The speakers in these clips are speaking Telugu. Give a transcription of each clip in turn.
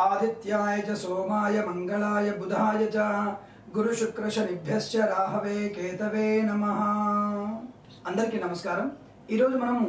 आदित्याय च सोमाय मंगलाय बुधाय च गुरु शुक्र शनिभ्यश्च राहवे केतवे नमः। అందరికీ నమస్కారం। ఈ రోజు మనము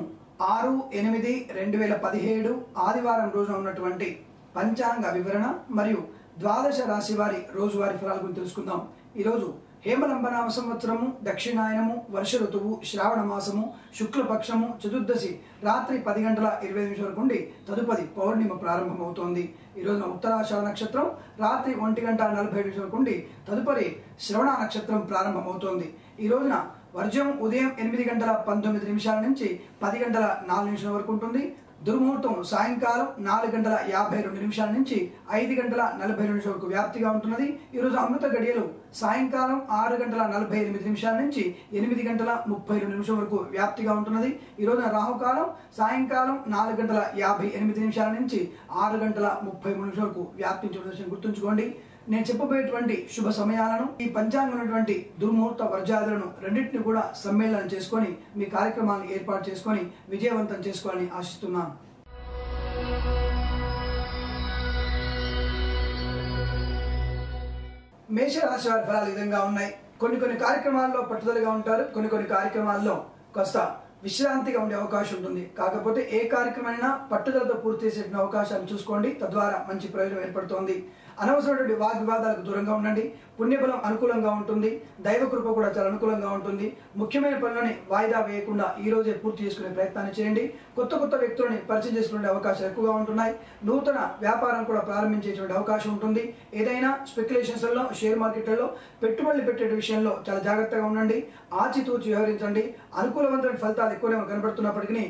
6/8/2017 ఆదివారం రోజున ఉన్నటువంటి పంచాంగ వివరణ మరియు ద్వాదశ రాశి వారి రోజువారీ ఫలాల గురించి తెలుసుకుందాం। ఈ రోజు హేమలంబనామ సంవత్సరము, దక్షిణాయనము, వర్ష ఋతువు, శ్రావణ మాసము, శుక్లపక్షము, చతుర్దశి రాత్రి 10:20 వరకు ఉండి తదుపరి పౌర్ణిమ ప్రారంభమవుతోంది। ఈ రోజున ఉత్తరాషాఢ నక్షత్రం రాత్రి 1:47 వరకు ఉండి తదుపరి శ్రవణ నక్షత్రం ప్రారంభమవుతోంది। ఈ రోజున వర్జం ఉదయం 8:19 నుంచి 10:04 వరకు ఉంటుంది। దుర్ముహూర్తం సాయంకాలం 4:52 నుంచి 5:42 వరకు వ్యాప్తిగా ఉంటున్నది। ఈ రోజు అమృత గడియలు సాయంకాలం 6:48 నుంచి 8:32 వరకు వ్యాప్తిగా ఉంటున్నది। ఈ రోజున రాహుకాలం సాయంకాలం 4:58 నుంచి 6:33 వరకు వ్యాప్తించే గుర్తుంచుకోండి। నేను చెప్పబోయేటువంటి శుభ సమయాలను, ఈ పంచాంగం ఉన్నటువంటి దుర్ముహూర్త వర్జాదులను రెండింటిని కూడా సమ్మేళనం చేసుకొని మీ కార్యక్రమాలను ఏర్పాటు చేసుకొని విజయవంతం చేసుకోవాలని ఆశిస్తున్నాను। మేషరాశి వారి ఫలాలు ఈ విధంగా ఉన్నాయి। కొన్ని కార్యక్రమాల్లో పట్టుదలగా ఉంటారు, కొన్ని కార్యక్రమాల్లో కాస్త విశ్రాంతిగా ఉండే అవకాశం ఉంటుంది। కాకపోతే ఏ కార్యక్రమైనా పట్టుదలతో పూర్తి చేసే అవకాశాన్ని చూసుకోండి, తద్వారా మంచి ప్రయోజనం ఏర్పడుతోంది। అనవసరమైన వాగ్వివాదాలకు దూరంగా ఉండండి। పుణ్యబలం అనుకూలంగా ఉంటుంది, దైవ కృప కూడా చాలా అనుకూలంగా ఉంటుంది। ముఖ్యమైన పనులని వాయిదా వేయకుండా ఈ రోజే పూర్తి చేసుకునే ప్రయత్నాన్ని చేయండి। కొత్త వ్యక్తులని పరిచయం చేసుకునే అవకాశాలు ఎక్కువగా ఉంటున్నాయి। నూతన వ్యాపారం కూడా ప్రారంభించేటువంటి అవకాశం ఉంటుంది। ఏదైనా స్పెక్యులేషన్స్ లో, షేర్ మార్కెట్లలో పెట్టుబడులు పెట్టే విషయంలో చాలా జాగ్రత్తగా ఉండండి, ఆచితూచి వ్యవహరించండి। అనుకూలవంతమైన ఫలితాలు ఎక్కువనే కనబడుతున్నప్పటికీ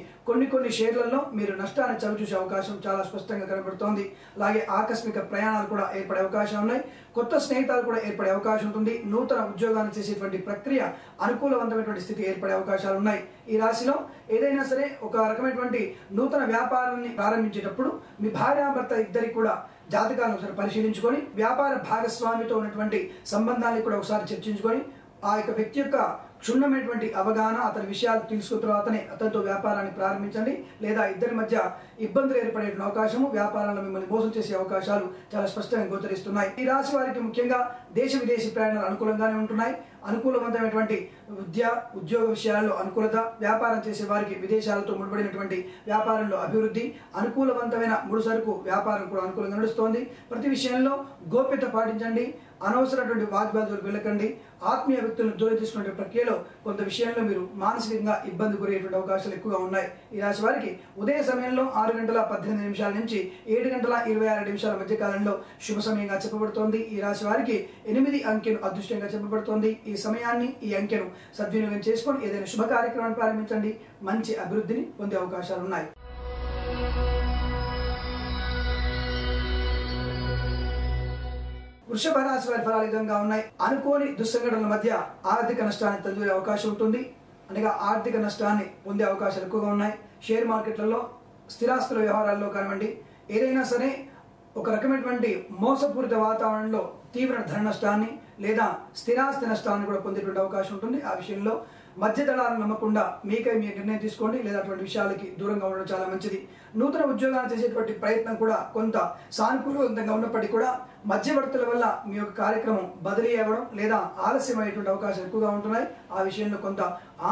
కొన్ని షేర్లలో మీరు నష్టాన్ని చవిచూసే అవకాశం చాలా స్పష్టంగా కనబడుతోంది। అలాగే ఆకస్మిక ప్రయాణాలు కూడా ఏర్పడే అవకాశం ఉన్నాయి, కొత్త స్నేహితాలు కూడా ఏర్పడే అవకాశం ఉంటుంది। నూతన ఉద్యోగాన్ని చేసేటువంటి ప్రక్రియ అనుకూలవంతమైనటువంటి స్థితి ఏర్పడే అవకాశాలు ఉన్నాయి। ఈ రాశిలో ఏదైనా సరే ఒక రకమైనటువంటి నూతన వ్యాపారాన్ని ప్రారంభించేటప్పుడు మీ భార్యాభర్త ఇద్దరికి కూడా జాతకాలను ఒకసారి పరిశీలించుకొని, వ్యాపార భాగస్వామితో ఉన్నటువంటి సంబంధాన్ని కూడా ఒకసారి చర్చించుకొని, ఆ యొక్క వ్యక్తి యొక్క క్షుణ్ణమైనటువంటి అవగాహన, అతని విషయాలు తెలుసుకున్న తర్వాతనే అతనితో వ్యాపారాన్ని ప్రారంభించండి। లేదా ఇద్దరి మధ్య ఇబ్బందులు ఏర్పడే అవకాశము, వ్యాపారంలో మిమ్మల్ని మోసం చేసే అవకాశాలు చాలా స్పష్టంగా గోచరిస్తున్నాయి। ఈ రాశి వారికి ముఖ్యంగా దేశ విదేశీ ప్రయాణాలు అనుకూలంగానే ఉంటున్నాయి। అనుకూలవంతమైనటువంటి ఉద్యోగ విషయాల్లో అనుకూలత, వ్యాపారం చేసే వారికి విదేశాలతో ముడిపడినటువంటి వ్యాపారంలో అభివృద్ధి, అనుకూలవంతమైన ముడిసరుకు వ్యాపారం కూడా అనుకూలంగా నడుస్తోంది। ప్రతి విషయంలో గోప్యత పాటించండి, అనవసరమైనటువంటి వాగ్వాదాలకు వెళ్ళకండి। ఆత్మీయ వ్యక్తులను దూరం చేసుకునే ప్రక్రియలో కొంత విషయంలో మీరు మానసికంగా ఇబ్బంది గురయ్యేటువంటి అవకాశాలు ఎక్కువగా ఉన్నాయి। ఈ రాశి వారికి ఉదయ సమయంలో 6:18 నుంచి 7:26 మధ్య కాలంలో శుభ సమయంగా చెప్పబడుతోంది। ఈ రాశి వారికి 8 అంకెను అదృష్టంగా చెప్పబడుతోంది। ఈ సమయాన్ని, ఈ అంకెను సద్వినియోగం చేసుకొని ఏదైనా శుభ కార్యక్రమాన్ని ప్రారంభించండి, మంచి అభివృద్ధిని పొందే అవకాశాలు ఉన్నాయి। వృషభ రాశి వారి ఫలాలు విధంగా ఉన్నాయి। అనుకోని దుస్సంఘటనల మధ్య ఆర్థిక నష్టాన్ని తలదూరే అవకాశం ఉంటుంది, అనగా ఆర్థిక నష్టాన్ని పొందే అవకాశాలు ఎక్కువగా ఉన్నాయి। షేర్ మార్కెట్లలో, స్థిరాస్తుల వ్యవహారాల్లో కానివ్వండి, ఏదైనా సరే ఒక రకమైనటువంటి మోసపూరిత వాతావరణంలో తీవ్ర ధన నష్టాన్ని లేదా స్థిరాస్తి నష్టాన్ని కూడా పొందేటువంటి అవకాశం ఉంటుంది। ఆ విషయంలో మధ్య దళాలను నమ్మకుండా మీకై మీ నిర్ణయం తీసుకోండి, లేదా అటువంటి విషయాలకి దూరంగా ఉండడం చాలా మంచిది। నూతన ఉద్యోగాలు చేసేటువంటి ప్రయత్నం కూడా కొంత సానుకూలంగా ఉన్నప్పటికీ కూడా మధ్యవర్తుల వల్ల మీ యొక్క కార్యక్రమం బదిలీ అవ్వడం లేదా ఆలస్యం అయ్యేటువంటి అవకాశాలు ఎక్కువగా ఉంటున్నాయి। ఆ విషయంలో కొంత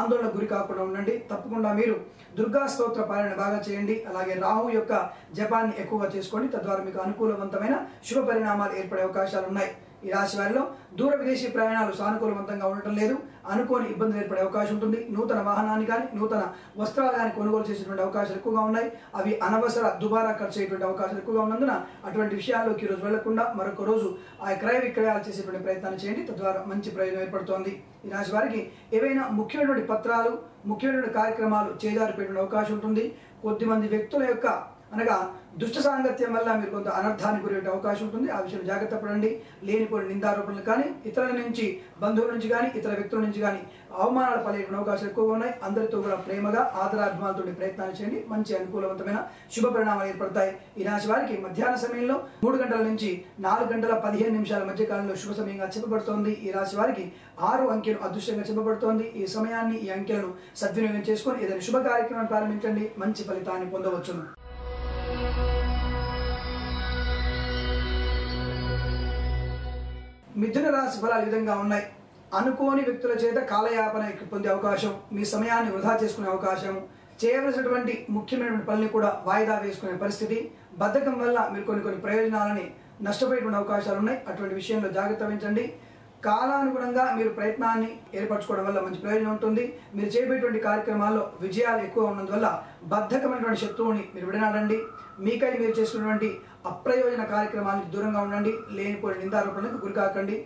ఆందోళన గురి కాకుండా ఉండండి। తప్పకుండా మీరు దుర్గా స్తోత్ర పారాయణ బాగా చేయండి, అలాగే రాహు యొక్క జపాన్ని ఎక్కువగా చేసుకోండి, తద్వారా మీకు అనుకూలవంతమైన శుభ పరిణామాలు ఏర్పడే అవకాశాలు ఉన్నాయి। ఈ రాశి వారిలో దూర విదేశీ ప్రయాణాలు సానుకూలవంతంగా ఉండటం లేదు, అనుకోని ఇబ్బందులు ఏర్పడే అవకాశం ఉంటుంది। నూతన వాహనాన్ని కానీ, నూతన వస్త్రాలు కానీ కొనుగోలు చేసేటువంటి అవకాశాలు ఎక్కువగా ఉన్నాయి। అవి అనవసర దుబారా ఖర్చు అయ్యేటువంటి అవకాశాలు ఎక్కువగా ఉన్నందున అటువంటి విషయాల్లోకి ఈ రోజు వెళ్లకుండా మరొక రోజు ఆ క్రయ విక్రయాలు చేసేటువంటి ప్రయత్నాన్ని చేయండి, తద్వారా మంచి ప్రయోజనం ఏర్పడుతోంది। ఈ రాశి వారికి ఏవైనా ముఖ్యమైనటువంటి పత్రాలు, ముఖ్యమైనటువంటి కార్యక్రమాలు చేజారిపోయేటువంటి అవకాశం ఉంటుంది। కొద్దిమంది వ్యక్తుల యొక్క అనగా దుష్ట సాంగత్యం వల్ల మీరు కొంత అనర్థానికి గురయ్యే అవకాశం ఉంటుంది. ఆ విషయం జాగ్రత్త పడండి. లేనిపోయిన నిందారోపణలు కానీ ఇతరుల నుంచి, బంధువుల నుంచి కానీ, ఇతర వ్యక్తుల నుంచి కానీ అవమానాలు పడే అవకాశాలు ఎక్కువగా ఉన్నాయి. అందరితో కూడా ప్రేమగా ఆదరాభిమానాలతో ప్రయత్నాలు చేయండి. మంచి అనుకూలవంతమైన శుభ పరిణామాలు ఏర్పడతాయి. ఈ రాశి వారికి మధ్యాహ్న సమయంలో 3 గంటల నుంచి 4 గంటల 15 నిమిషాల మధ్య కాలంలో శుభ సమయంగా చెప్పబడుతోంది. ఈ రాశి వారికి 6 అంకెను అదృష్టంగా చెప్పబడుతోంది. ఈ సమయాన్ని, ఈ అంకెలను సద్వినియోగం చేసుకొని ఏదైనా శుభ కార్యక్రమాన్ని ప్రారంభించండి. మంచి ఫలితాన్ని పొందవచ్చును. మిథున రాశి ఫలాలు ఈ విధంగా ఉన్నాయి. అనుకోని వ్యక్తుల చేత కాలయాపన పొందే అవకాశం, మీ సమయాన్ని వృధా చేసుకునే అవకాశం, చేయవలసినటువంటి ముఖ్యమైనటువంటి పనులు కూడా వాయిదా వేసుకునే పరిస్థితి, బద్ధకం వల్ల మీరు కొన్ని ప్రయోజనాలని నష్టపోయేటువంటి అవకాశాలు ఉన్నాయి. అటువంటి విషయంలో జాగ్రత్త వహించండి. కాలానుగుణంగా మీరు ప్రయత్నాన్ని ఏర్పరచుకోవడం వల్ల మంచి ప్రయోజనం ఉంటుంది. మీరు చేయబోయేటువంటి కార్యక్రమాల్లో విజయాలు ఎక్కువ ఉన్నందువల్ల బద్ధకమైనటువంటి శత్రువుని మీరు విడనాడండి. మీకై మీరు చేసుకున్నటువంటి అప్రయోజన కార్యక్రమాలకు దూరంగా ఉండండి. లేనిపోయిన నిందారోపణలకు గురికాకండి.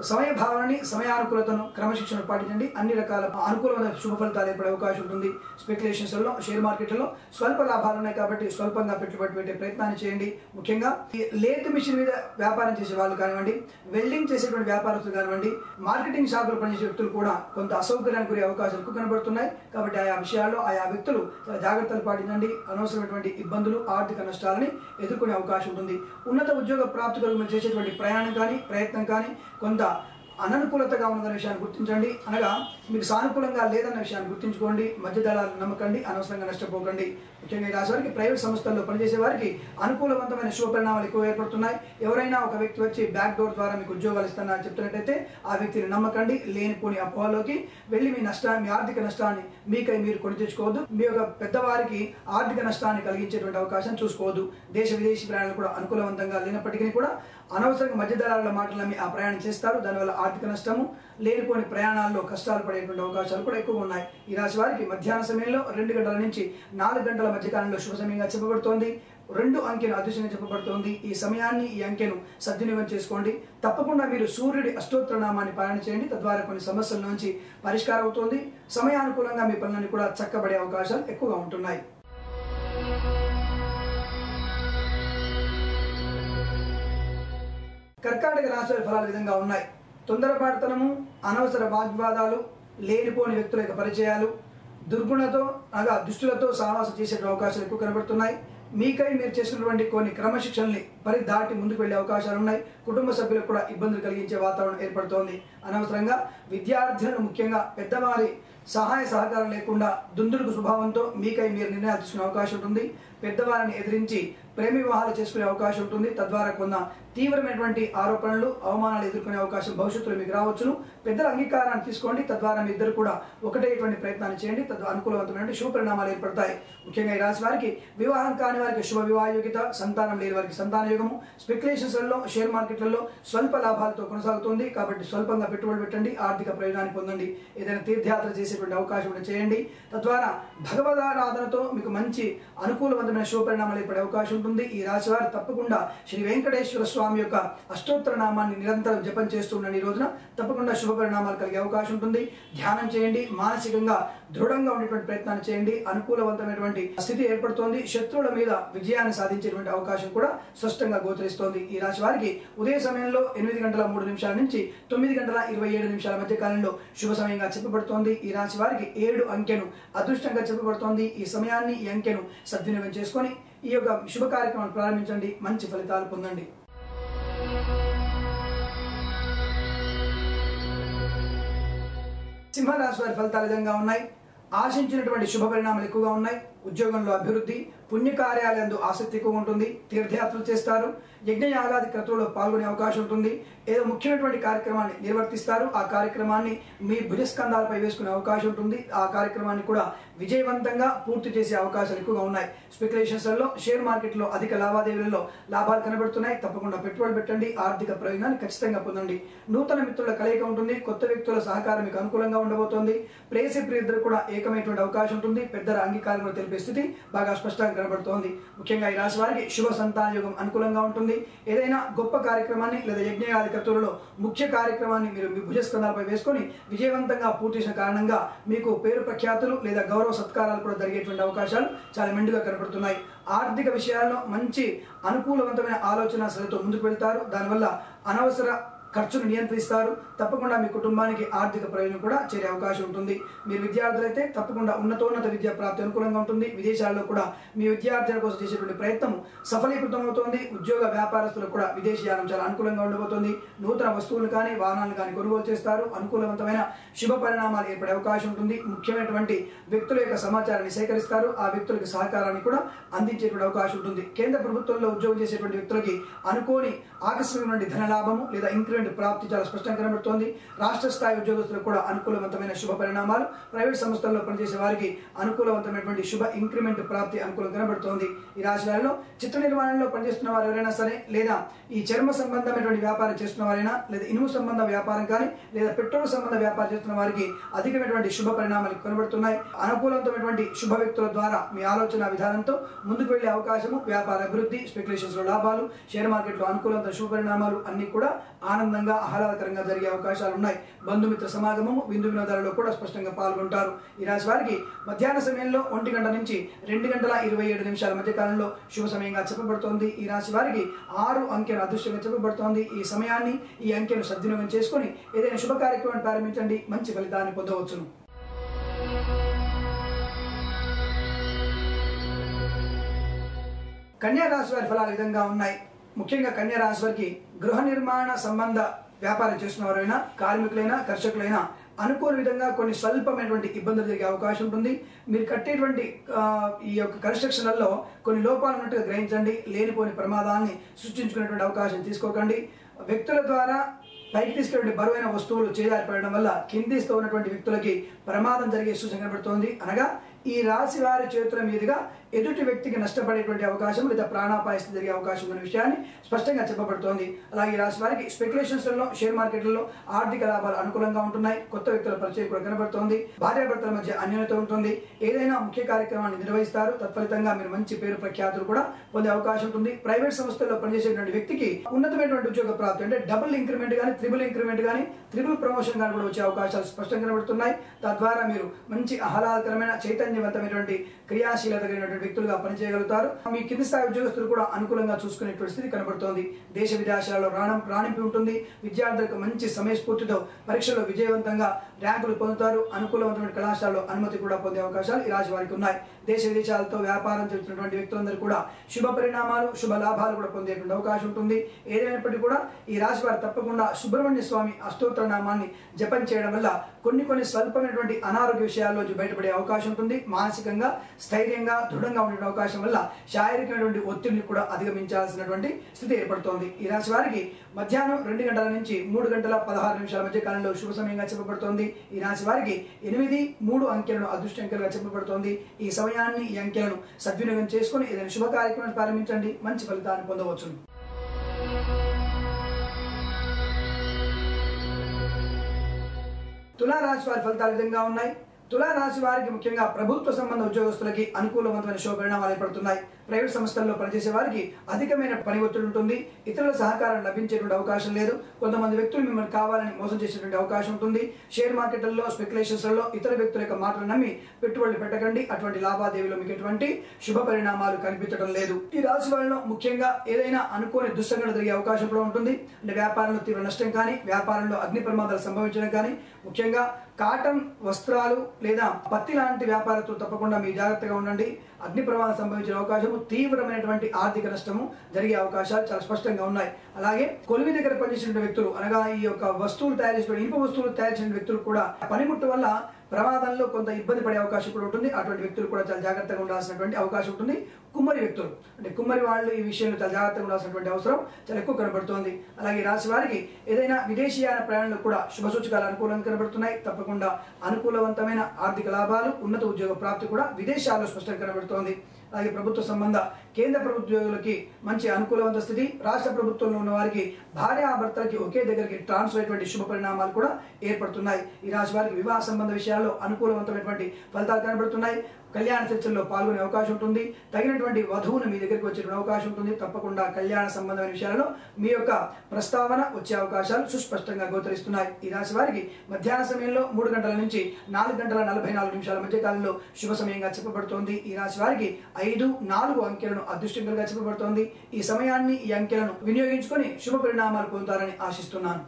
సమయభావాన్ని, సమయానుకూలతను, క్రమశిక్షణ పాటించండి. అన్ని రకాల అనుకూలమైన శుభ ఫలితాలు ఏర్పడే అవకాశం ఉంటుంది. స్పెక్యులేషన్స్లో, షేర్ మార్కెట్లో స్వల్ప లాభాలు ఉన్నాయి కాబట్టి స్వల్పంగా పెట్టుబడి పెట్టే ప్రయత్నాన్ని చేయండి. ముఖ్యంగా లేత్ మిషన్ మీద వ్యాపారం చేసే వాళ్ళు కానివ్వండి, వెల్డింగ్ చేసేటువంటి వ్యాపారస్తులు కానివ్వండి, మార్కెటింగ్ షాపులు పనిచేసే వ్యక్తులు కూడా కొంత అసౌకర్యానికి గురే అవకాశాలు ఎక్కువ కనబడుతున్నాయి. కాబట్టి ఆయా విషయాల్లో ఆయా వ్యక్తులు జాగ్రత్తలు పాటించండి. అనవసరమైనటువంటి ఇబ్బందులు, ఆర్థిక నష్టాలని ఎదుర్కొనే అవకాశం ఉంటుంది. ఉన్నత ఉద్యోగ ప్రాప్తి కొరకు మీరు చేసేటువంటి ప్రయాణం కానీ, ప్రయత్నం కానీ కొంత అననుకూలతగా ఉన్నదనే విషయాన్ని గుర్తించండి. అనగా మీకు సానుకూలంగా లేదన్న విషయాన్ని గుర్తించుకోండి. మధ్యదళాలను నమ్మకండి. అనవసరంగా నష్టపోకండి. ముఖ్యంగా ఈ రాశి వారికి, ప్రైవేట్ సంస్థల్లో పనిచేసే వారికి అనుకూలవంతమైన శుభ పరిణామాలు ఎక్కువ ఏర్పడుతున్నాయి. ఎవరైనా ఒక వ్యక్తి వచ్చి బ్యాక్ డోర్ ద్వారా మీకు ఉద్యోగాలు ఇస్తానని చెప్తున్నట్టయితే ఆ వ్యక్తిని నమ్మకండి. లేనిపోని అపోహలోకి వెళ్ళి మీ ఆర్థిక నష్టాన్ని మీకై మీరు కొని తెచ్చుకోవద్దు. మీ యొక్క పెద్దవారికి ఆర్థిక నష్టాన్ని కలిగించేటువంటి అవకాశం చూసుకోవద్దు. దేశ విదేశీ ప్రయాణాలు కూడా అనుకూలవంతంగా లేనప్పటికీ కూడా అనవసరంగా మధ్యదళాల మాటలు నమ్మి ఆ ప్రయాణం చేస్తారు. దానివల్ల ఆర్థిక నష్టము, లేనిపోని ప్రయాణాల్లో కష్టాలు పడేటువంటి అవకాశాలు కూడా ఎక్కువ ఉన్నాయి. ఈ రాశి వారికి మధ్యాహ్న సమయంలో 2 గంటల నుంచి 4 గంటల మధ్య కాలంలో శుభ సమయంగా చెప్పబడుతోంది. 2 అంకెను అదృష్టంగా చెప్పబడుతోంది. ఈ సమయాన్ని, ఈ అంకెను సద్వినియోగం చేసుకోండి. తప్పకుండా మీరు సూర్యుడి అష్టోత్తర నామాన్ని పాలన చేయండి. తద్వారా కొన్ని సమస్యల నుంచి పరిష్కారం అవుతుంది. సమయానుకూలంగా మీ పనులన్నీ కూడా చక్కబడే అవకాశాలు ఎక్కువగా ఉంటున్నాయి. కర్కాటక రాశి ఫలాలు విధంగా ఉన్నాయి. తొందరపాటుతనము, అనవసర వాగ్వాదాలు, లేనిపోని వ్యక్తుల యొక్క పరిచయాలు, దుర్గుణతో అనగా దుష్టులతో సహవాసం చేసే అవకాశాలు ఎక్కువ కనబడుతున్నాయి. మీకై మీరు చేసినటువంటి కొన్ని క్రమశిక్షణని దాటి ముందుకు వెళ్లే అవకాశాలు ఉన్నాయి. కుటుంబ సభ్యులకు కూడా ఇబ్బందులు కలిగించే వాతావరణం ఏర్పడుతోంది. అనవసరంగా విద్యార్థులను, ముఖ్యంగా పెద్దవారి సహాయ సహకారం లేకుండా దుందుడుకు స్వభావంతో మీకై మీరు నిర్ణయాలు తీసుకునే అవకాశం ఉంటుంది. పెద్దవారిని ఎదిరించి ప్రేమ వివాహాలు చేసుకునే అవకాశం ఉంటుంది. తద్వారా కొన్న తీవ్రమైనటువంటి ఆరోపణలు, అవమానాలు ఎదుర్కొనే అవకాశం భవిష్యత్తులో మీకు రావచ్చును. పెద్దల అంగీకారాన్ని తీసుకోండి. తద్వారా మీ ఇద్దరు కూడా ఒకటేటువంటి ప్రయత్నాన్ని చేయండి. అనుకూలవంతమైన శుభ పరిణామాలు ఏర్పడతాయి. ముఖ్యంగా ఈ రాశి వారికి, వివాహం కాని వారికి శుభ వివాహ యోగ్యత, సంతానం లేని వారికి సంతాన యోగము, స్పెక్యులేషన్స్లలో, షేర్ మార్కెట్లలో స్వల్ప లాభాలతో కొనసాగుతుంది. కాబట్టి స్వల్పంగా పెట్టుబడి పెట్టండి. ఆర్థిక ప్రయోజనాన్ని పొందండి. ఏదైనా తీర్థయాత్ర చేసేటువంటి అవకాశం చేయండి. తద్వారా భగవదారాధనతో మీకు మంచి అనుకూలవంతమైన శుభ పరిణామాలు ఏర్పడే అవకాశం ఉంటుంది. ఈ రాశి వారు తప్పకుండా శ్రీ వెంకటేశ్వర స్వామి యొక్క అష్టోత్తర నామాన్ని నిరంతరం జపం చేస్తుండండి. ఈ రోజున తప్పకుండా శుభ పరిణామాలు కలిగే అవకాశం ఉంటుంది. ధ్యానం చేయండి. మానసికంగా దృఢంగా ఉండేటువంటి ప్రయత్నాన్ని చేయండి. అనుకూలవంతమైనటువంటి స్థితి ఏర్పడుతోంది. శత్రువుల మీద విజయాన్ని సాధించేటువంటి అవకాశం కూడా స్పష్టంగా గోచరిస్తోంది. ఈ రాశి వారికి ఉదయ సమయంలో 8 గంటల 3 నిమిషాల నుంచి 9 గంటల 27 నిమిషాల మధ్య కాలంలో శుభ సమయంగా చెప్పబడుతోంది. ఈ రాశి వారికి 7 అంకెను అదృష్టంగా చెప్పబడుతోంది. ఈ సమయాన్ని, ఈ అంకెను సద్వినియోగం చేసుకొని ఈ యొక్క శుభ కార్యక్రమాన్ని ప్రారంభించండి. మంచి ఫలితాలు పొందండి. సింహరాశి వారి ఫలితాలు విధంగా ఉన్నాయి. ఆశించినటువంటి శుభ పరిణామాలు ఎక్కువగా ఉన్నాయి. ఉద్యోగంలో అభివృద్ధి, పుణ్యకార్యాలయందు ఆసక్తి ఎక్కువ ఉంటుంది. తీర్థయాత్రలు చేస్తారు. యజ్ఞయాగాది క్రతువులో పాల్గొనే అవకాశం ఉంటుంది. ఏదో ముఖ్యమైనటువంటి కార్యక్రమాన్ని నిర్వర్తిస్తారు. ఆ కార్యక్రమాన్ని మీ భుజస్కంధాలపై వేసుకునే అవకాశం ఉంటుంది. ఆ కార్యక్రమాన్ని కూడా విజయవంతంగా పూర్తి చేసే అవకాశాలు ఎక్కువగా ఉన్నాయి. స్పెక్యులేషన్స్లలో, షేర్ మార్కెట్లో అధిక లావాదేవీలలో లాభాలు కనబడుతున్నాయి. తప్పకుండా పెట్టుబడి పెట్టండి. ఆర్థిక ప్రయోజనాన్ని ఖచ్చితంగా పొందండి. నూతన మిత్రుల కలయిక ఉంటుంది. కొత్త వ్యక్తుల సహకారం మీకు అనుకూలంగా ఉండబోతోంది. ప్రేయసి ప్రియుద్దరు కూడా ఏకమైనటువంటి అవకాశం ఉంటుంది. పెద్దల అంగీకారం కూడా తెలిపే స్థితి బాగా స్పష్టంగా కనబడుతోంది. ముఖ్యంగా ఈ రాశి వారికి శుభ సంతాన యోగం అనుకూలంగా ఉంటుంది. ఏదైనా గొప్ప కార్యక్రమాన్ని లేదా యజ్ఞయాది కర్తవులలో ముఖ్య కార్యక్రమాన్ని మీరు మీ భుజస్కంధాలపై వేసుకొని విజయవంతంగా పూర్తి చేసిన కారణంగా మీకు పేరు ప్రఖ్యాతులు లేదా గౌరవ సత్కారాలు కూడా జరిగేటువంటి అవకాశాలు చాలా మెండుగా కనబడుతున్నాయి. ఆర్థిక విషయాల్లో మంచి అనుకూలవంతమైన ఆలోచన శ్రద్ధతో ముందుకు వెళ్తారు. దానివల్ల అనవసర ఖర్చును నియంత్రిస్తారు. తప్పకుండా మీ కుటుంబానికి ఆర్థిక ప్రయోజనం కూడా చేరే అవకాశం ఉంటుంది. మీరు విద్యార్థులైతే తప్పకుండా ఉన్నతోన్నత విద్యా ప్రాప్తి అనుకూలంగా ఉంటుంది. విదేశాల్లో కూడా మీ విద్యార్థుల కోసం చేసేటువంటి ప్రయత్నం సఫలీకృతం అవుతోంది. ఉద్యోగ వ్యాపారస్తులకు కూడా విదేశీయానం చాలా అనుకూలంగా ఉండబోతోంది. నూతన వస్తువులు కానీ వాహనాలు కానీ కొనుగోలు చేస్తారు. అనుకూలవంతమైన శుభ పరిణామాలు ఏర్పడే అవకాశం ఉంటుంది. ముఖ్యమైనటువంటి వ్యక్తుల యొక్క సమాచారాన్ని సేకరిస్తారు. ఆ వ్యక్తులకు సహకారాన్ని కూడా అందించేటువంటి అవకాశం ఉంటుంది. కేంద్ర ప్రభుత్వంలో ఉద్యోగం చేసేటువంటి వ్యక్తులకి అనుకోని ఆకస్మికమైన ధన లాభము లేదా ఇంక్రిమెంట్ ప్రాప్తి చాలా స్పష్టంగా కనబడుతోంది. రాష్ట్ర స్థాయి ఉద్యోగస్తులకు కూడా అనుకూలవంతమైన శుభ పరిణామాలు, ప్రైవేట్ సంస్థల్లో పనిచేసే వారికి అనుకూలవంతమైనటువంటి శుభ ఇంక్రిమెంట్ ప్రాప్తి అనుకూలంగా కనబడుతోంది. ఈ రాశి వారిలో చిత్ర నిర్మాణంలో పనిచేస్తున్న వారు ఎవరైనా సరే, లేదా ఈ చర్మ సంబంధమైనటువంటి వ్యాపారం చేస్తున్న వారైనా, లేదా ఇనుము సంబంధ వ్యాపారం కానీ, లేదా పెట్రోల్ సంబంధ వ్యాపారం చేస్తున్న వారికి అధికమైనటువంటి శుభ పరిణామాలు కనబడుతున్నాయి. అనుకూలవంతమైనటువంటి శుభ వ్యక్తుల ద్వారా మీ ఆలోచన విధానంతో ముందుకు వెళ్లే అవకాశము, వ్యాపార అభివృద్ధి, స్పెక్యులేషన్స్ లో లాభాలు, షేర్ మార్కెట్ లో అనుకూలత శుభ పరిణామాలు అన్ని కూడా ఆనందంగా ఆహ్లాదకరంగా జరిగే అవకాశాలు ఉన్నాయి. బంధుమిత్ర సమాగమము, విందు వినోదాలలో కూడా స్పష్టంగా పాల్గొంటారు. ఈ రాశి వారికి మధ్యాహ్న సమయంలో 1 గంట నుంచి 2 గంటల 27 నిమిషాల మధ్య కాలంలో శుభ సమయంగా చెప్పబడుతోంది. ఈ రాశి వారికి 6 అంకెను అదృష్టంగా చెప్పబడుతోంది. ఈ సమయాన్ని, ఈ అంకెను సద్వినియోగం చేసుకుని ఏదైనా శుభ కార్యక్రమాన్ని ప్రారంభించండి. మంచి ఫలితాన్ని పొందవచ్చును. కన్యా రాశి వారి ఫలాలు ఈ విధంగా ఉన్నాయి. ముఖ్యంగా కన్యా రాశి వారికి గృహ నిర్మాణ సంబంధ వ్యాపారం చేస్తున్న వారైనా, కార్మికులైనా, కర్షకులైనా అనుకోని విధంగా కొన్ని స్వల్పమైనటువంటి ఇబ్బందులు జరిగే అవకాశం ఉంటుంది. మీరు కట్టేటువంటి ఈ యొక్క కన్స్ట్రక్షన్లలో కొన్ని లోపాలు ఉన్నట్టుగా గ్రహించండి. లేనిపోని ప్రమాదాన్ని సృష్టించుకునేటువంటి అవకాశం తీసుకోకండి. వ్యక్తుల ద్వారా పైకి తీసుకెళ్ళే బరువైన వస్తువులు చేజారిపడడం వల్ల కిందిస్తూ ఉన్నటువంటి వ్యక్తులకి ప్రమాదం జరిగే సూచన కనబడుతోంది. అనగా ఈ రాశి వారి చేతుల మీదుగా ఎదుటి వ్యక్తికి నష్టపడేటువంటి అవకాశం లేదా ప్రాణాపాయ స్థితి జరిగే అవకాశం ఉన్న విషయాన్ని స్పష్టంగా చెప్పబడుతోంది. అలాగే ఈ రాశి వారికి స్పెక్యులేషన్స్లలో, షేర్ మార్కెట్లలో ఆర్థిక లాభాలు అనుకూలంగా ఉంటున్నాయి. కొత్త వ్యక్తుల పరిచయం కూడా కనబడుతోంది. భార్యాభర్తల మధ్య అన్యోన్యత ఉంటుంది. ఏదైనా ముఖ్య కార్యక్రమాన్ని నిర్వహిస్తారు. తత్ఫలితంగా మీరు మంచి పేరు ప్రఖ్యాతులు కూడా పొందే అవకాశం ఉంటుంది. ప్రైవేట్ సంస్థల్లో పనిచేసేటువంటి వ్యక్తికి ఉన్నతమైనటువంటి ఉద్యోగ ప్రాప్తి అంటే డబుల్ ఇంక్రిమెంట్ కానీ, త్రిబుల్ ఇంక్రిమెంట్ కానీ, త్రిబుల్ ప్రమోషన్ కానీ కూడా వచ్చే అవకాశాలు స్పష్టంగా కనబడుతున్నాయి. తద్వారా మీరు మంచి ఆహ్లాదకరమైన చైతన్యవంతమైనటువంటి క్రియాశీలత కలిగినటువంటి వ్యక్తులుగా పనిచేయగలుగుతారు. మీ కింది స్థాయి ఉద్యోగస్తులు కూడా అనుకూలంగా చూసుకునేటువంటి స్థితి కనబడుతోంది. దేశ విదేశాలలో రాణింపు ఉంటుంది. విద్యార్థులకు మంచి సమయస్ఫూర్తితో పరీక్షల్లో విజయవంతంగా ర్యాంకులు పొందుతారు. అనుకూలవంతమైన కళాశాలలో అనుమతి కూడా పొందే అవకాశాలు ఈ రాశి వారికి ఉన్నాయి. దేశ విదేశాలతో వ్యాపారం చేస్తున్నటువంటి వ్యక్తులందరూ కూడా శుభ పరిణామాలు, శుభ లాభాలు కూడా పొందేటువంటి అవకాశం ఉంటుంది. ఏదైనప్పటికీ కూడా ఈ రాశి వారు తప్పకుండా సుబ్రహ్మణ్య స్వామి అష్టోత్తర నామాన్ని జపం చేయడం వల్ల కొన్ని స్వల్పమైనటువంటి అనారోగ్య విషయాల్లో బయటపడే అవకాశం ఉంటుంది. మానసికంగా స్థైర్యంగా దృఢంగా ఉండే అవకాశం వల్ల శారీరకమైనటువంటి ఒత్తిడిని కూడా అధిగమించాల్సినటువంటి స్థితి ఏర్పడుతోంది. ఈ రాశి వారికి మధ్యాహ్నం 2 గంటల నుంచి 3 గంటల 16 నిమిషాల మధ్య కాలంలో శుభ సమయంగా చెప్పబడుతోంది. ఈ రాశి వారికి 8, 3 అంకెలను అదృష్ట అంకెలుగా చెప్పబడుతోంది. ఈ సమయాన్ని, ఈ అంకెలను సద్వినియోగం చేసుకుని ఏదైనా శుభ కార్యక్రమాన్ని ప్రారంభించండి. మంచి ఫలితాన్ని పొందవచ్చు. తులారాశి వారి ఫలితాలు విధంగా ఉన్నాయి. తులారాశి వారికి ముఖ్యంగా ప్రభుత్వ సంబంధ ఉద్యోగస్తులకి అనుకూలవంతమైన శుభ పరిణామాలు ఏర్పడుతున్నాయి. ప్రైవేట్ సంస్థల్లో పనిచేసే వారికి అధికమైన పని ఒత్తిడి ఉంటుంది. ఇతరుల సహకారం లభించేటువంటి అవకాశం లేదు. కొంతమంది వ్యక్తులు మిమ్మల్ని కావాలని మోసం చేసేటువంటి అవకాశం ఉంటుంది. షేర్ మార్కెట్లలో, స్పెక్యులేషన్స్లలో ఇతర వ్యక్తుల యొక్క మాటలు నమ్మి పెట్టుబడులు పెట్టకండి. అటువంటి లావాదేవీలో మీకు ఎటువంటి శుభ పరిణామాలు కనిపించడం లేదు. ఈ రాశి వారిలో ముఖ్యంగా ఏదైనా అనుకోని దుస్సంఘటన జరిగే అవకాశం కూడా ఉంటుంది. అంటే వ్యాపారంలో తీవ్ర నష్టం కానీ, వ్యాపారంలో అగ్ని ప్రమాదాలు సంభవించడం కానీ, ముఖ్యంగా కాటన్ వస్త్రాలు లేదా పత్తి లాంటి వ్యాపారంతో తప్పకుండా మీరు జాగ్రత్తగా ఉండండి. అగ్ని ప్రమాదం సంభవించే అవకాశము, తీవ్రమైనటువంటి ఆర్థిక నష్టము జరిగే అవకాశాలు చాలా స్పష్టంగా ఉన్నాయి. అలాగే కొలిమి దగ్గర పనిచేసిన వ్యక్తులు, అనగా ఈ యొక్క వస్తువులు తయారు చేసిన ఇనుప వస్తువులు తయారు చేసిన వ్యక్తులు కూడా పనిముట్టు వల్ల ప్రమాదంలో కొంత ఇబ్బంది పడే అవకాశం కూడా ఉంటుంది. అటువంటి వ్యక్తులు కూడా చాలా జాగ్రత్తగా ఉండాల్సినటువంటి అవకాశం ఉంటుంది. కుమ్మరి వ్యక్తులు అంటే కుమ్మరి వాళ్ళు ఈ విషయంలో చాలా జాగ్రత్తగా ఉండాల్సినటువంటి అవసరం చాలా ఎక్కువ కనబడుతోంది. అలాగే రాశి వారికి ఏదైనా విదేశీయాన ప్రయాణాలు కూడా శుభ సూచకాలు అనుకూలంగా కనబడుతున్నాయి. తప్పకుండా అనుకూలవంతమైన ఆర్థిక లాభాలు, ఉన్నత ఉద్యోగ ప్రాప్తి కూడా విదేశాల్లో స్పష్టంగా కనబడుతోంది. అలాగే ప్రభుత్వ సంబంధ కేంద్ర ప్రభుత్వోద్యోగులకి మంచి అనుకూలవంత స్థితి, రాష్ట్ర ప్రభుత్వంలో ఉన్న వారికి భార్యాభర్తలకి ఒకే దగ్గరికి ట్రాన్స్ఫర్ అయ్యేటువంటి శుభ పరిణామాలు కూడా ఏర్పడుతున్నాయి. ఈ రాశి వారికి వివాహ సంబంధ విషయాల్లో అనుకూలవంతమైనటువంటి ఫలితాలు కనబడుతున్నాయి. కళ్యాణ చర్చల్లో పాల్గొనే అవకాశం ఉంటుంది. తగినటువంటి వధువును మీ దగ్గరికి వచ్చే అవకాశం ఉంటుంది. తప్పకుండా కళ్యాణ సంబంధమైన విషయాలలో మీ యొక్క ప్రస్తావన వచ్చే అవకాశాలు సుస్పష్టంగా గోచరిస్తున్నాయి. ఈ రాశి వారికి మధ్యాహ్న సమయంలో 3 గంటల నుంచి 4 గంటల 44 నిమిషాల మధ్య కాలంలో శుభ సమయంగా చెప్పబడుతోంది. ఈ రాశి వారికి 5, 4 అంకెలను అదృష్టంగా చెప్పబడుతోంది. ఈ సమయాన్ని, ఈ అంకెలను వినియోగించుకొని శుభ పరిణామాలు పొందుతారని ఆశిస్తున్నాను.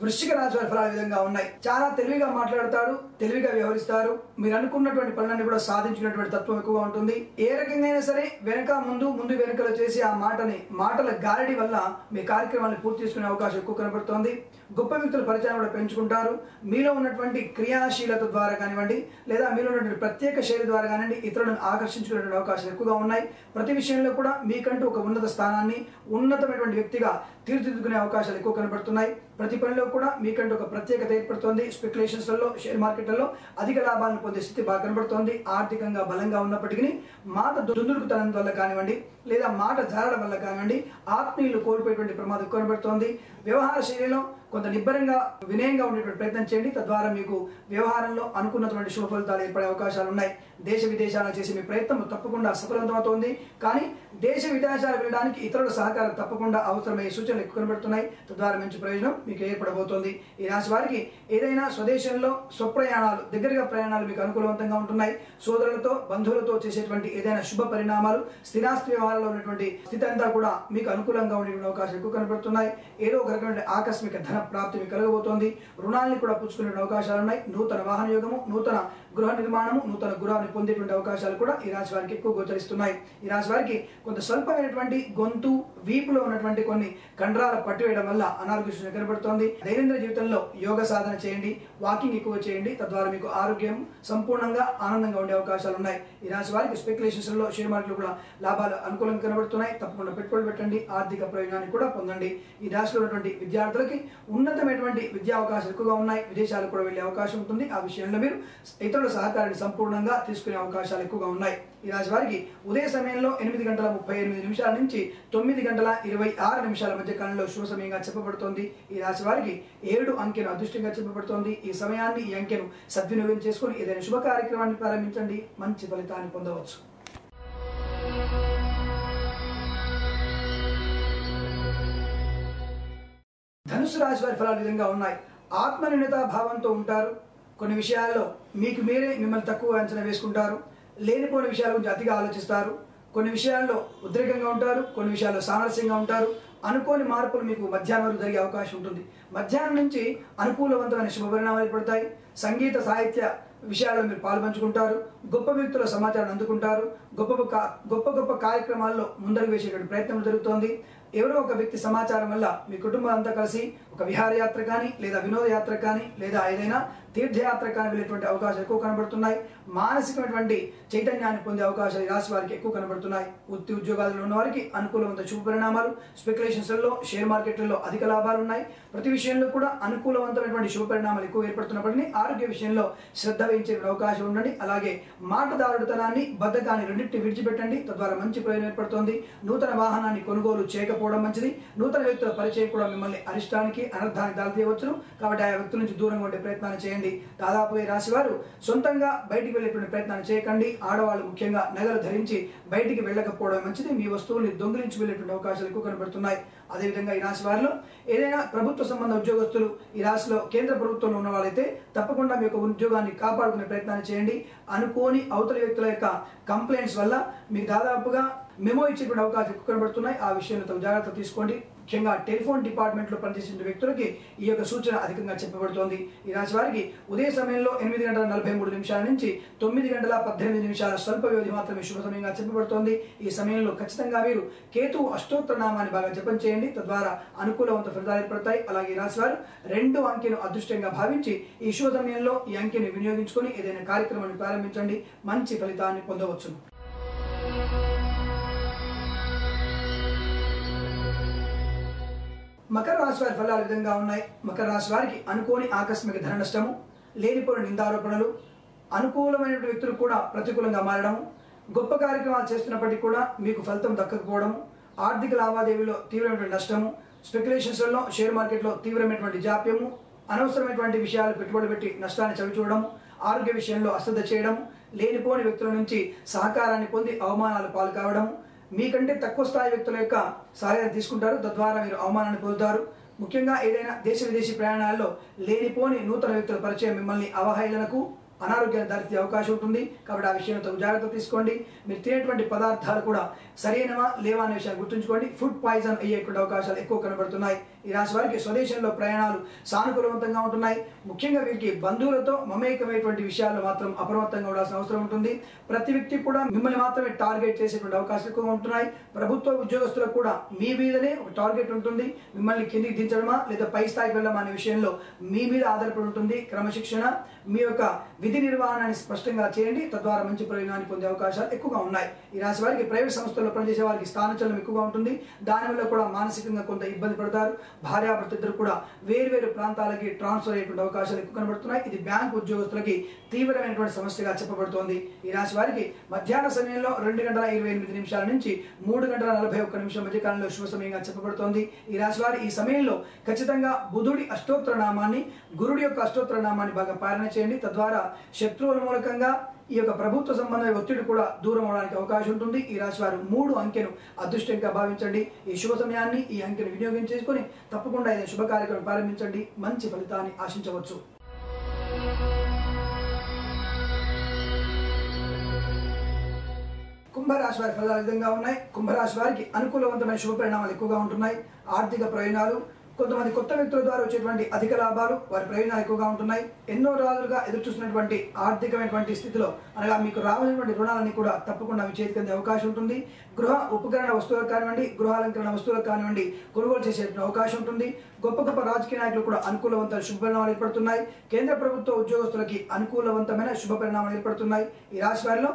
వృశ్చిక రాశి వారి ఫలాలు విధంగా ఉన్నాయి. చాలా తెలివిగా మాట్లాడతారు, తెలివిగా వ్యవహరిస్తారు. మీరు అనుకున్నటువంటి పనులన్నీ కూడా సాధించుకున్నటువంటి తత్వం ఎక్కువగా ఉంటుంది. ఏ రకంగా అయినా సరే వెనక ముందు వెనుకలు చేసి ఆ మాటల గారడి వల్ల మీ కార్యక్రమాన్ని పూర్తి చేసుకునే అవకాశం ఎక్కువ కనబడుతోంది. గొప్ప వ్యక్తుల పరిచయం కూడా పెంచుకుంటారు. మీలో ఉన్నటువంటి క్రియాశీలత ద్వారా కానివ్వండి, లేదా మీలో ఉన్నటువంటి ప్రత్యేక శైలి ద్వారా కానివ్వండి, ఇతరులను ఆకర్షించుకునే అవకాశాలు ఎక్కువగా ఉన్నాయి. ప్రతి విషయంలో కూడా మీకంటూ ఒక ఉన్నత స్థానాన్ని, ఉన్నతమైనటువంటి వ్యక్తిగా తీర్చిదిద్దుకునే అవకాశాలు ఎక్కువ కనబడుతున్నాయి. ప్రతి పనిలో కూడా మీకంటూ ఒక ప్రత్యేకత ఏర్పడుతోంది. స్పెక్యులేషన్స్లలో, షేర్ మార్కెట్లలో అధిక లాభాలను పొందే స్థితి బాగా కనబడుతోంది. ఆర్థికంగా బలంగా ఉన్నప్పటికీ మాట దుందుడుకుతనం వల్ల కానివ్వండి, లేదా మాట జారడం వల్ల కానివ్వండి, ఆత్మీయులు కోల్పోయేటువంటి ప్రమాదం కనబడుతోంది. వ్యవహార శైలిలో కొంత నిబ్బరంగా, వినయంగా ఉండేటువంటి ప్రయత్నం చేయండి. తద్వారా మీకు వ్యవహారంలో అనుకున్నటువంటి శుభ ఫలితాలు ఏర్పడే అవకాశాలు ఉన్నాయి. దేశ విదేశాలను చేసి మీ ప్రయత్నం తప్పకుండా సఫలమవుతోంది. కానీ దేశ విదేశాలు వెళ్ళడానికి ఇతరుల సహకారం తప్పకుండా అవసరమయ్యే సూచనలు ఎక్కువ కనబడుతున్నాయి. తద్వారా మంచి ప్రయోజనం మీకు ఏర్పడబోతోంది. ఈ రాశి వారికి ఏదైనా స్వదేశంలో స్వప్రయాణాలు, దగ్గరగా ప్రయాణాలు మీకు అనుకూలవంతంగా ఉంటున్నాయి. సోదరులతో, బంధువులతో చేసేటువంటి ఏదైనా శుభ పరిణామాలు, స్థిరాస్తి వ్యవహారంలో ఉన్నటువంటి స్థితి అంతా కూడా మీకు అనుకూలంగా ఉండే అవకాశాలు ఎక్కువ కనబడుతున్నాయి. ఏదో ఒక రకమైన ఆకస్మిక ధన ప్రాప్తి మీకు కలగబోతోంది. రుణాలను కూడా పుచ్చుకునే అవకాశాలు ఉన్నాయి. నూతన వాహన యోగము, నూతన గృహ నిర్మాణము, నూతన గృహాన్ని పొందేటువంటి అవకాశాలు కూడా ఈ రాశి వారికి ఎక్కువ గోచరిస్తున్నాయి. ఈ రాశి వారికి కొంత స్వల్పమైనటువంటి గొంతు, వీపులో ఉన్నటువంటి కొన్ని కండరాల పట్టివేయడం వల్ల అనారోగ్యం కనబడుతోంది. దైనందిన జీవితంలో యోగ సాధన చేయండి, వాకింగ్ ఎక్కువ చేయండి. తద్వారా మీకు ఆరోగ్యం సంపూర్ణంగా ఆనందంగా ఉండే అవకాశాలు ఉన్నాయి. ఈ రాశి వారికి స్పెక్యులేషన్స్ లో, షేర్ మార్కెట్లో కూడా లాభాలు అనుకూలంగా కనబడుతున్నాయి. తప్పకుండా పెట్టుబడి పెట్టండి, ఆర్థిక ప్రయోజనాన్ని కూడా పొందండి. ఈ రాశిలో ఉన్నటువంటి విద్యార్థులకి ఉన్నతమైనటువంటి విద్యా అవకాశాలు ఎక్కువగా ఉన్నాయి. విదేశాలకు కూడా వెళ్లే అవకాశం ఉంటుంది. ఆ విషయంలో మీరు ఇతరుల సహకారాన్ని సంపూర్ణంగా తీసుకునే అవకాశాలు ఎక్కువగా ఉన్నాయి. ఈ రాశి వారికి ఉదయ సమయంలో 8 గంటల 38 నిమిషాల నుంచి 9 గంటల 26 నిమిషాల మధ్య కాలంలో శుభ సమయంగా చెప్పబడుతోంది. ఈ రాశి వారికి 7 అంకెను అదృష్టంగా చెప్పబడుతోంది. ఈ సమయాన్ని, ఈ అంకెను సద్వినియోగం చేసుకుని ఏదైనా శుభ కార్యక్రమాన్ని ప్రారంభించండి, మంచి ఫలితాన్ని పొందవచ్చు. ధనుసు రాశి వారి ఫలాలు విధంగా ఉన్నాయి. ఆత్మనిర్ణత భావంతో ఉంటారు. కొన్ని విషయాల్లో మీకు మీరే మిమ్మల్ని తక్కువ అంచనా వేసుకుంటారు. లేనిపోయిన విషయాల గురించి అతిగా ఆలోచిస్తారు. కొన్ని విషయాల్లో ఉద్రేకంగా ఉంటారు, కొన్ని విషయాల్లో సామరస్యంగా ఉంటారు. అనుకోని మార్పులు మీకు మధ్యాహ్నం వరకు జరిగే అవకాశం ఉంటుంది. మధ్యాహ్నం నుంచి అనుకూలవంతమైన శుభ పరిణామాలు ఏర్పడతాయి. సంగీత, సాహిత్య విషయాల్లో మీరు పాల్పంచుకుంటారు. గొప్ప వ్యక్తుల సమాచారాన్ని అందుకుంటారు. గొప్ప కార్యక్రమాల్లో ముందడుగు వేసేటువంటి ప్రయత్నం జరుగుతోంది. ఎవరో ఒక వ్యక్తి సమాచారం వల్ల మీ కుటుంబం అంతా కలిసి ఒక విహారయాత్ర కానీ, లేదా వినోదయాత్ర కానీ, లేదా ఏదైనా తీర్థయాత్ర కానీ వెళ్ళేటువంటి అవకాశాలు ఎక్కువ కనబడుతున్నాయి. మానసికమైనటువంటి చైతన్యాన్ని పొందే అవకాశాలు ఈ రాశి వారికి ఎక్కువ కనబడుతున్నాయి. వృత్తి ఉద్యోగాల్లో ఉన్న వారికి అనుకూలవంత శుభ పరిణామాలు, స్పెక్యులేషన్స్లో, షేర్ మార్కెట్లలో అధిక లాభాలు ఉన్నాయి. ప్రతి విషయంలో కూడా అనుకూలవంతమైనటువంటి శుభ పరిణామాలు ఎక్కువ ఏర్పడుతున్నప్పటికీ ఆరోగ్య విషయంలో శ్రద్ధ వహించే అవకాశం ఉండండి. అలాగే మాటదారుడుతనాన్ని, బద్ధకాన్ని రెండింటిని విడిచిపెట్టండి. తద్వారా మంచి ప్రయోజనం ఏర్పడుతుంది. నూతన వాహనాన్ని కొనుగోలు చేయకపోవడం మంచిది. నూతన వ్యక్తుల పరిచయం కూడా మిమ్మల్ని అరిష్టానికి, అనర్థానికి దారితీయవచ్చును. కాబట్టి ఆ వ్యక్తుల నుంచి దూరంగా ఉండే ప్రయత్నాన్ని చేయండి. దాదాపు ఈ రాశి వారు సొంతంగా బయటికి వెళ్ళేటువంటి ప్రయత్నాన్ని చేయకండి. ఆడవాళ్ళు ముఖ్యంగా నగలు ధరించి బయటికి వెళ్ళకపోవడం మంచిది. మీ వస్తువుల్ని దొంగిలించి వెళ్ళేటువంటి అవకాశాలు ఎక్కువ కనబడుతున్నాయి. అదేవిధంగా ఈ రాశి వారిలో ఏదైనా ప్రభుత్వ సంబంధ ఉద్యోగస్తులు ఈ రాశిలో కేంద్ర ప్రభుత్వంలో ఉన్న వాళ్ళైతే తప్పకుండా మీ యొక్క ఉద్యోగాన్ని కాపాడుకునే ప్రయత్నాన్ని చేయండి. అనుకోని అవతలి వ్యక్తుల యొక్క కంప్లైంట్స్ వల్ల మీకు దాదాపుగా మెమో ఇచ్చేటువంటి అవకాశం ఎక్కువ కనబడుతున్నాయి. ఆ విషయంలో తమ జాగ్రత్త తీసుకోండి. ముఖ్యంగా టెలిఫోన్ డిపార్ట్మెంట్ లో పనిచేసే వ్యక్తులకి ఈ యొక్క సూచన అధికంగా చెప్పబడుతోంది. ఈ రాశి వారికి ఉదయ సమయంలో 8 గంటల 43 నిమిషాల నుంచి 9 గంటల 18 నిమిషాల స్వల్ప వ్యవధి మాత్రమే శుభ సమయంగా చెప్పబడుతోంది. ఈ సమయంలో ఖచ్చితంగా మీరు కేతువు అష్టోత్తర నామాన్ని బాగా జపం చేయండి. తద్వారా అనుకూలవంత ఫలితాలు ఏర్పడతాయి. అలాగే ఈ రాశి వారు 2 అంకెను అదృష్టంగా భావించి ఈ శుభ సమయంలో ఈ అంకెను వినియోగించుకొని ఏదైనా కార్యక్రమాన్ని ప్రారంభించండి, మంచి ఫలితాన్ని పొందవచ్చు. మకర రాశి వారి ఫలాలు విధంగా ఉన్నాయి. మకర రాశి వారికి అనుకోని ఆకస్మిక ధన నష్టము, లేనిపోయిన నిందారోపణలు, అనుకూలమైన వ్యక్తులు కూడా ప్రతికూలంగా మారడము, గొప్ప కార్యక్రమాలు చేస్తున్నప్పటికీ కూడా మీకు ఫలితం దక్కకపోవడము, ఆర్థిక లావాదేవీలో తీవ్రమైనటువంటి నష్టము, స్పెక్యులేషన్స్లో, షేర్ మార్కెట్లో తీవ్రమైనటువంటి జాప్యము, అనవసరమైనటువంటి విషయాలు పెట్టుబడి పెట్టి నష్టాన్ని చవిచూడము, ఆరోగ్య విషయంలో అశ్రద్ధ చేయడం, లేనిపోని వ్యక్తుల నుంచి సహకారాన్ని పొంది అవమానాలు పాలు కావడం, మీకంటే తక్కువ స్థాయి వ్యక్తుల యొక్క సహాయం తీసుకుంటారు, తద్వారా మీరు అవమానాన్ని పొందుతారు. ముఖ్యంగా ఏదైనా దేశ విదేశీ ప్రయాణాల్లో లేనిపోని నూతన వ్యక్తుల పరిచయం మిమ్మల్ని అవహేళనకు, అనారోగ్యాన్ని దారితీసే అవకాశం ఉంటుంది. కాబట్టి ఆ విషయంలో జాగ్రత్త తీసుకోండి. మీరు తినేటువంటి పదార్థాలు కూడా సరైనవా లేవా అనే విషయాన్ని గుర్తుంచుకోండి. ఫుడ్ పాయిజన్ అయ్యేటువంటి అవకాశాలు ఎక్కువ కనబడుతున్నాయి. ఈ రాశి వారికి స్వదేశంలో ప్రయాణాలు సానుకూలవంతంగా ఉంటున్నాయి. ముఖ్యంగా వీరికి బంధువులతో మమేకమైనటువంటి విషయాల్లో మాత్రం అప్రమత్తంగా ఉండాల్సిన అవసరం ఉంటుంది. ప్రతి వ్యక్తి కూడా మిమ్మల్ని మాత్రమే టార్గెట్ చేసేటువంటి అవకాశాలు ఎక్కువగా ఉంటున్నాయి. ప్రభుత్వ ఉద్యోగస్తులకు కూడా మీ మీదనే ఒక టార్గెట్ ఉంటుంది. మిమ్మల్ని కిందికి దించడమా లేదా పై స్థాయికి వెళ్ళమా అనే విషయంలో మీ మీద ఆధారపడి ఉంటుంది. క్రమశిక్షణ, మీ యొక్క విధి నిర్వహణని స్పష్టంగా చేయండి, తద్వారా మంచి ప్రయోజనాన్ని పొందే అవకాశాలు ఎక్కువగా ఉన్నాయి. ఈ రాశి వారికి ప్రైవేట్ సంస్థల్లో పనిచేసే వారికి స్థానచలనం ఎక్కువగా ఉంటుంది. దానివల్ల కూడా మానసికంగా కొంత ఇబ్బంది పడతారు. భార్యాభర్తలిద్దరు కూడా వేరు ప్రాంతాలకి ట్రాన్స్ఫర్ అయ్యేటువంటి అవకాశాలు ఎక్కువ కనబడుతున్నాయి. ఇది బ్యాంకు ఉద్యోగస్తులకి తీవ్రమైనటువంటి సమస్యగా చెప్పబడుతోంది. ఈ రాశి వారికి మధ్యాహ్న సమయంలో 2:28 నుంచి 3:41 మధ్య కాలంలో శుభ సమయంగా చెప్పబడుతోంది. ఈ రాశి వారి ఈ సమయంలో ఖచ్చితంగా బుధుడి అష్టోత్తర నామాన్ని, గురుడి యొక్క అష్టోత్తర నామాన్ని బాగా పాలన చేయండి. తద్వారా శత్రువుల మూలకంగా ఈ యొక్క ప్రభుత్వ సంబంధమైన ఒత్తిడి కూడా దూరం అవడానికి అవకాశం ఉంటుంది. ఈ రాశి వారు 3 అంకెను అదృష్టంగా భావించండి. ఈ శుభ సమయాన్ని, ఈ అంకెను వినియోగం చేసుకుని తప్పకుండా ఏదైనా శుభ కార్యక్రమం ప్రారంభించండి. మంచి ఫలితాన్ని ఆశించవచ్చు. కుంభరాశి వారి ఫలితాలు విధంగా ఉన్నాయి. కుంభరాశి వారికి అనుకూలవంతమైన శుభ పరిణామాలు ఎక్కువగా ఉంటున్నాయి. ఆర్థిక ప్రయోజనాలు, కొంతమంది కొత్త వ్యక్తుల ద్వారా వచ్చేటువంటి అధిక లాభాలు, వారి ప్రయోజనాలు ఎక్కువగా ఉంటున్నాయి. ఎన్నో రోజులుగా ఎదురు చూస్తున్నటువంటి ఆర్థికమైనటువంటి స్థితిలో అనగా మీకు రావాల్సినటువంటి రుణాలన్నీ కూడా తప్పకుండా మీ చేతికి అందే అవకాశం ఉంటుంది. గృహ ఉపకరణ వస్తువులకు కానివ్వండి, గృహాలంకరణ వస్తువులకు కానివ్వండి కొనుగోలు చేసేటువంటి అవకాశం ఉంటుంది. గొప్ప రాజకీయ నాయకులు కూడా అనుకూలవంతమైన శుభ పరిణామాలు ఏర్పడుతున్నాయి. కేంద్ర ప్రభుత్వ ఉద్యోగస్తులకి అనుకూలవంతమైన శుభ పరిణామాలు ఏర్పడుతున్నాయి. ఈ రాశి వారిలో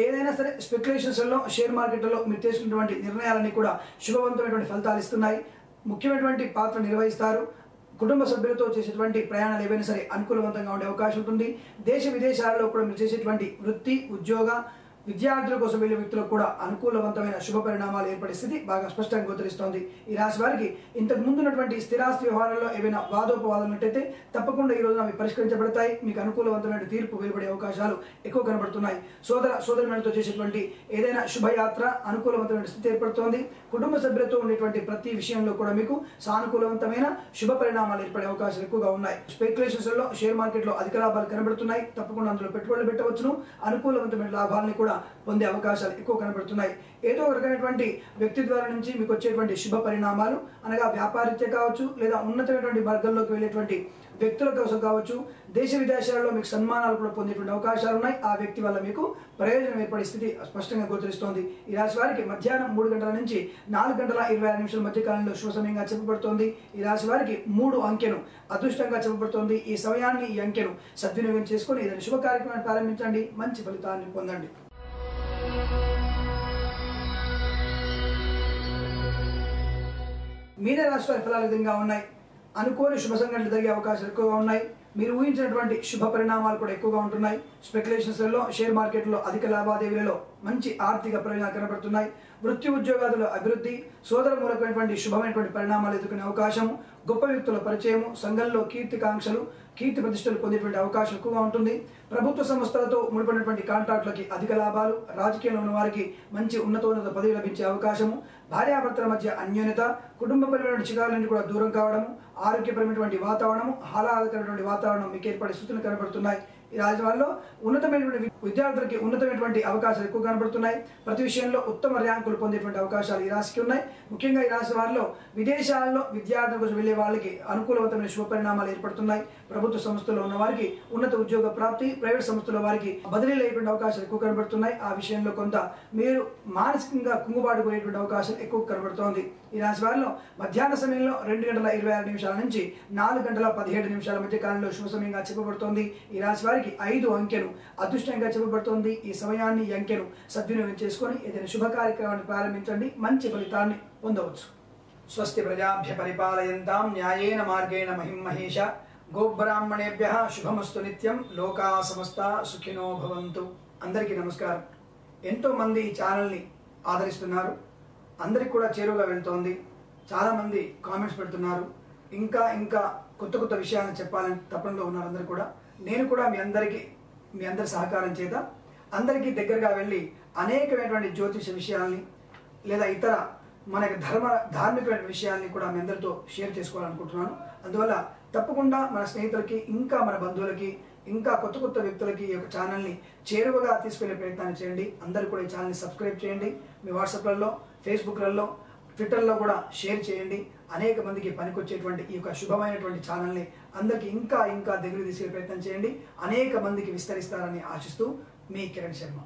ఏదైనా సరే స్పెక్యులేషన్స్లో, షేర్ మార్కెట్లలో మీరు తీసుకున్నటువంటి నిర్ణయాలన్నీ కూడా శుభవంతమైనటువంటి ఫలితాలు ఇస్తున్నాయి. ముఖ్యమైనటువంటి పాత్ర నిర్వహిస్తారు. కుటుంబ సభ్యులతో చేసేటువంటి ప్రయాణాలు ఏవైనా సరే అనుకూలవంతంగా ఉండే అవకాశం ఉంటుంది. దేశ విదేశాలలో కూడా మీరు చేసేటువంటి వృత్తి, ఉద్యోగ, విద్యార్థుల కోసం వెళ్ళే వ్యక్తులకు కూడా అనుకూలవంతమైన శుభ పరిణామాలు ఏర్పడే స్థితి బాగా స్పష్టంగా గోచరిస్తోంది. ఈ రాశి వారికి ఇంతకు ముందున్నటువంటి స్థిరాస్తి వ్యవహారాల్లో ఏవైనా వాదోపవాదాలు ఉన్నట్టయితే తప్పకుండా ఈ రోజున అవి పరిష్కరించబడతాయి. మీకు అనుకూలవంతమైన తీర్పు వెలువడే అవకాశాలు ఎక్కువ కనబడుతున్నాయి. సోదరులతో చేసేటువంటి ఏదైనా శుభయాత్ర అనుకూలవంతమైన స్థితి ఏర్పడుతోంది. కుటుంబ సభ్యులతో ఉండేటువంటి ప్రతి విషయంలో కూడా మీకు సానుకూలవంతమైన శుభ పరిణామాలు ఏర్పడే అవకాశాలు ఎక్కువగా ఉన్నాయి. స్పెక్యులేషన్స్ లో, షేర్ మార్కెట్ లో అధిక లాభాలు కనబడుతున్నాయి. తప్పకుండా అందులో పెట్టుబడులు పెట్టవచ్చును. అనుకూలవంతమైన లాభాలను కూడా పొందే అవకాశాలు ఎక్కువ కనబడుతున్నాయి. ఏదో ఒక రకమైనటువంటి వ్యక్తి ద్వారా నుంచి మీకు వచ్చేటువంటి శుభ పరిణామాలు అనగా వ్యాపారీత్య కావచ్చు, లేదా ఉన్నతమైనటువంటి వర్గంలోకి వెళ్ళేటువంటి వ్యక్తుల కోసం కావచ్చు, దేశ విదేశాలలో మీకు సన్మానాలు కూడా పొందేటువంటి అవకాశాలు ఉన్నాయి. ఆ వ్యక్తి వల్ల మీకు ప్రయోజనం ఏర్పడే స్థితి స్పష్టంగా గోచరిస్తోంది. ఈ రాశి వారికి మధ్యాహ్నం 3 గంటల నుంచి 4:26 మధ్య కాలంలో శుభ సమయంగా చెప్పబడుతోంది. ఈ రాశి వారికి 3 అంకెను అదృష్టంగా చెప్పబడుతోంది. ఈ సమయాన్ని, ఈ అంకెను సద్వినియోగం చేసుకుని ఏదైనా శుభ కార్యక్రమాన్ని ప్రారంభించండి. మంచి ఫలితాన్ని పొందండి. మీన రాశి వారి ఫలాలు విధంగా ఉన్నాయి. అనుకోని శుభ సంఘటనలు జరిగే అవకాశాలు ఎక్కువగా ఉన్నాయి. మీరు ఊహించినటువంటి శుభ పరిణామాలు కూడా ఎక్కువగా ఉంటున్నాయి. స్పెక్యులేషన్స్లలో, షేర్ మార్కెట్లో అధిక లావాదేవీలలో మంచి ఆర్థిక ప్రయోజనాలు కనబడుతున్నాయి. వృత్తి ఉద్యోగాదుల అభివృద్ధి, సోదర మూలకమైనటువంటి శుభమైనటువంటి పరిణామాలు ఎదుర్కొనే అవకాశము, గొప్ప వ్యక్తుల పరిచయము, సంఘంలో కీర్తి ప్రతిష్టలు పొందేటువంటి అవకాశం ఎక్కువగా ఉంటుంది. ప్రభుత్వ సంస్థలతో ముడిపడినటువంటి కాంట్రాక్టులకి అధిక లాభాలు, రాజకీయంలో ఉన్న వారికి మంచి ఉన్నత పదవి లభించే అవకాశము, భార్యాభర్తల మధ్య అన్యోన్యత, కుటుంబపరమైన చికాకులన్నీ కూడా దూరం కావడము, ఆరోగ్యపరమైనటువంటి వాతావరణము, ఆహ్లాదకరమైనటువంటి వాతావరణం మీకు ఏర్పడే స్థితులు కనబడుతున్నాయి. ఈ రాజకీయాల్లో ఉన్నతమైనటువంటి విద్యార్థులకి ఉన్నతమైనటువంటి అవకాశాలు ఎక్కువ కనబడుతున్నాయి. ప్రతి విషయంలో ఉత్తమ ర్యాంకులు పొందేటువంటి అవకాశాలు ఈ రాశికి ఉన్నాయి. ముఖ్యంగా ఈ రాశి వారిలో విదేశాల్లో విద్యార్థుల కోసం వెళ్లే వాళ్ళకి అనుకూలవంతమైన శుభ పరిణామాలు ఏర్పడుతున్నాయి. ప్రభుత్వ సంస్థల్లో ఉన్న వారికి ఉన్నత ఉద్యోగ ప్రాప్తి, ప్రైవేట్ సంస్థల వారికి బదిలీలు అయ్యేటువంటి అవకాశాలు ఎక్కువ కనబడుతున్నాయి. ఆ విషయంలో కొంత మీరు మానసికంగా కుంగుబాటు పోయేటువంటి అవకాశం ఎక్కువ కనబడుతోంది. ఈ రాశి వారిలో మధ్యాహ్న సమయంలో 2:26 నుంచి 4:17 మధ్య కాలంలో శుభ సమయంగా చెప్పబడుతోంది. ఈ రాశి వారికి 5 అంకెను అదృష్టంగా చెప్పబడుతోంది. ఈ సమయాన్ని, ఈ అంకెను సద్వినియోగం చేసుకొని ఏదైనా శుభ కార్యక్రమాన్ని ప్రారంభించండి. మంచి ఫలితాన్ని పొందవచ్చు. స్వస్తి ప్రజాభ్య పరిపాలయంతాం న్యాయేన మార్గేణ మహిమహేష. గోబ్రాహ్మణేభ్యః శుభమస్తు నిత్యం. లోకా సమస్తా సుఖినో భవంతు. అందరికీ నమస్కారం. ఎంతో మంది ఈ ఛానల్ని ఆదరిస్తున్నారు. అందరికి కూడా చేరువగా వెళ్తోంది. చాలామంది కామెంట్స్ పెడుతున్నారు. ఇంకా ఇంకా కొత్త కొత్త విషయాలను చెప్పాలని తపనలో ఉన్నారు అందరూ కూడా. నేను కూడా మీ అందరి సహకారం చేత అందరికీ దగ్గరగా వెళ్ళి అనేకమైనటువంటి జ్యోతిష విషయాల్ని లేదా ఇతర మనకి ధార్మికమైన విషయాల్ని కూడా మీ అందరితో షేర్ చేసుకోవాలనుకుంటున్నాను. అందువల్ల తప్పకుండా మన స్నేహితులకి, ఇంకా మన బంధువులకి, ఇంకా కొత్త కొత్త వ్యక్తులకి ఈ యొక్క ఛానల్ని చేరువగా తీసుకెళ్లే ప్రయత్నాన్ని చేయండి. అందరూ కూడా ఈ ఛానల్ని సబ్స్క్రైబ్ చేయండి. మీ వాట్సాప్లలో, ఫేస్బుక్లలో, ట్విట్టర్లో కూడా షేర్ చేయండి. అనేక మందికి పనికొచ్చేటువంటి ఈ యొక్క శుభమైనటువంటి ఛానల్ని అందరికీ ఇంకా ఇంకా దగ్గర తీసుకెళ్లే ప్రయత్నం చేయండి. అనేక మందికి విస్తరిస్తారని ఆశిస్తూ మీ కిరణ్ శర్మ.